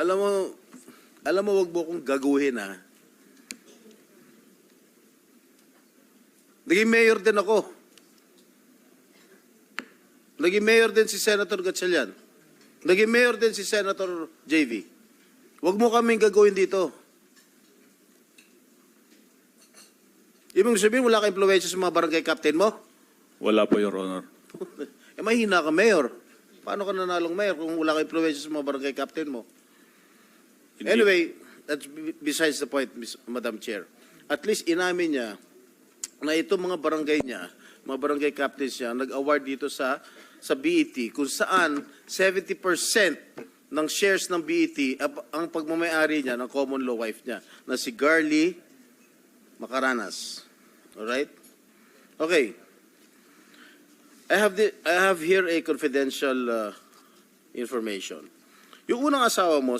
Alam mo, wag mo kong gaguhin, ha? Naging mayor din ako. Naging mayor din si Senator Gatchalian. Naging mayor din si Senator JV. Wag mo kaming gagawin dito. Ibig sabihin, wala kang influensya sa mga barangay captain mo? Wala po, Your Honor. Eh, mahina ka, mayor. Paano ka nanalong mayor kung wala kang influensya sa mga barangay captain mo? Hindi. Anyway, that's besides the point, Madam Chair. At least inamin niya na itong mga barangay niya, mga barangay captains niya, nag-award dito sa BET kung saan 70% ng shares ng BET ang pagmamayari niya ng common law wife niya na si Garly Macaranas. Alright? Okay. I have here a confidential information. Yung unang asawa mo,